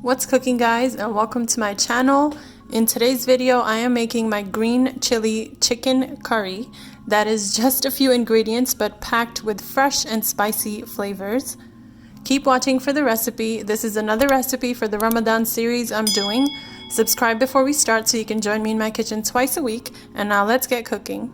What's cooking, guys, and welcome to my channel. In today's video I am making my green chili chicken curry that is just a few ingredients but packed with fresh and spicy flavors. Keep watching for the recipe. This is another recipe for the Ramadan series I'm doing. Subscribe before we start so you can join me in my kitchen twice a week, and now let's get cooking.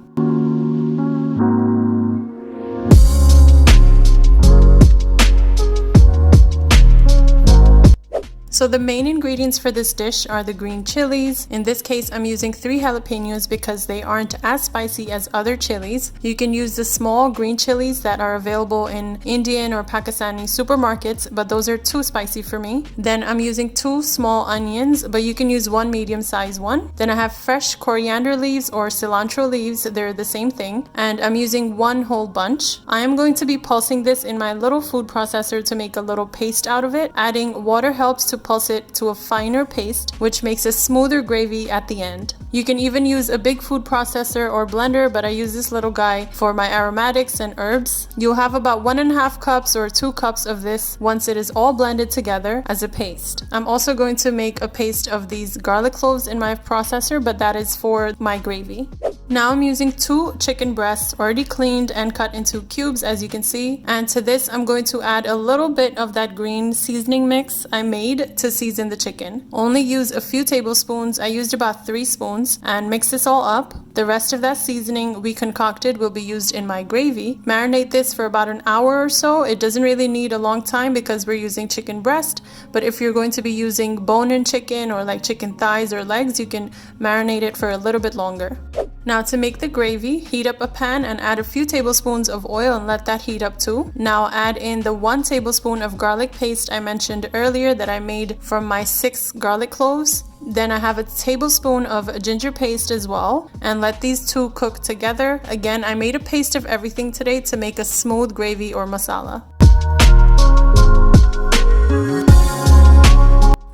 So the main ingredients for this dish are the green chilies. In this case, I'm using 3 jalapenos because they aren't as spicy as other chilies. You can use the small green chilies that are available in Indian or Pakistani supermarkets, but those are too spicy for me. Then I'm using 2 small onions, but you can use 1 medium-sized one. Then I have fresh coriander leaves or cilantro leaves, they're the same thing. And I'm using 1 whole bunch. I am going to be pulsing this in my little food processor to make a little paste out of it. Adding water helps to pulse it to a finer paste, which makes a smoother gravy at the end. You can even use a big food processor or blender, but I use this little guy for my aromatics and herbs. You'll have about 1.5 cups or 2 cups of this once it is all blended together as a paste. I'm also going to make a paste of these garlic cloves in my processor, but that is for my gravy. Now I'm using 2 chicken breasts already cleaned and cut into cubes, as you can see. And to this I'm going to add a little bit of that green seasoning mix I made to season the chicken. Only use a few tablespoons. I used about 3 spoons, and mix this all up. The rest of that seasoning we concocted will be used in my gravy. Marinate this for about an hour or so. It doesn't really need a long time because we're using chicken breast, but if you're going to be using bone-in chicken or like chicken thighs or legs, you can marinate it for a little bit longer. Now to make the gravy, heat up a pan and add a few tablespoons of oil and let that heat up too. Now add in the 1 tablespoon of garlic paste I mentioned earlier that I made from my 6 garlic cloves. Then I have a tablespoon of ginger paste as well, and let these 2 cook together. Again, I made a paste of everything today to make a smooth gravy or masala.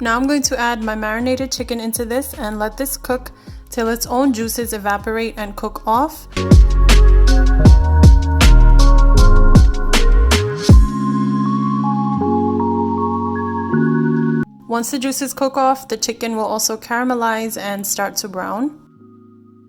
Now I'm going to add my marinated chicken into this and let this cook till its own juices evaporate and cook off. Once the juices cook off, the chicken will also caramelize and start to brown.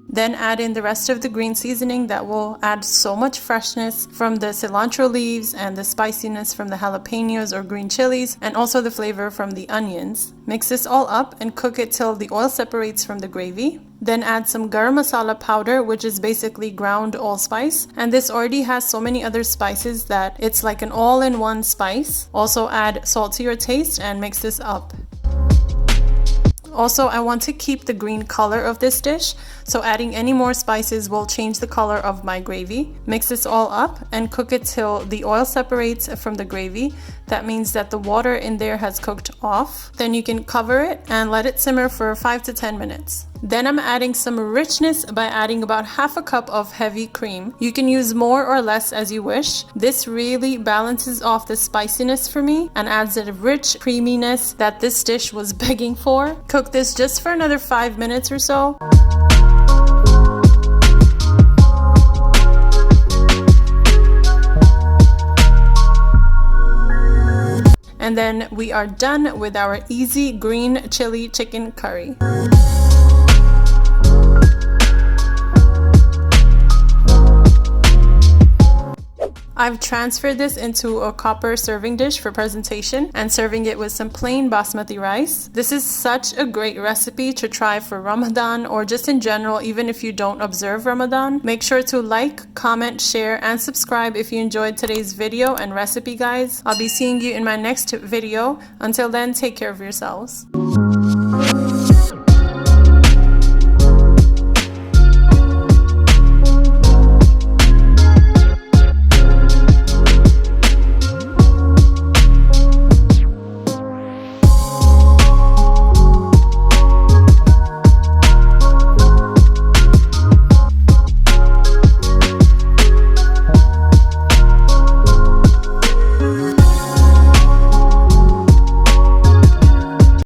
Then add in the rest of the green seasoning that will add so much freshness from the cilantro leaves and the spiciness from the jalapenos or green chilies, and also the flavor from the onions. Mix this all up and cook it till the oil separates from the gravy. Then add some garam masala powder, which is basically ground allspice, and this already has so many other spices that it's like an all-in-one spice. Also add salt to your taste and mix this up. Also, I want to keep the green color of this dish, so adding any more spices will change the color of my gravy. Mix this all up and cook it till the oil separates from the gravy. That means that the water in there has cooked off. Then you can cover it and let it simmer for 5 to 10 minutes. Then I'm adding some richness by adding about half a cup of heavy cream. You can use more or less as you wish. This really balances off the spiciness for me and adds a rich creaminess that this dish was begging for. Cook this just for another 5 minutes or so. And then we are done with our easy green chili chicken curry. I've transferred this into a copper serving dish for presentation and serving it with some plain basmati rice. This is such a great recipe to try for Ramadan or just in general, even if you don't observe Ramadan. Make sure to like, comment, share, and subscribe if you enjoyed today's video and recipe, guys. I'll be seeing you in my next video. Until then, take care of yourselves.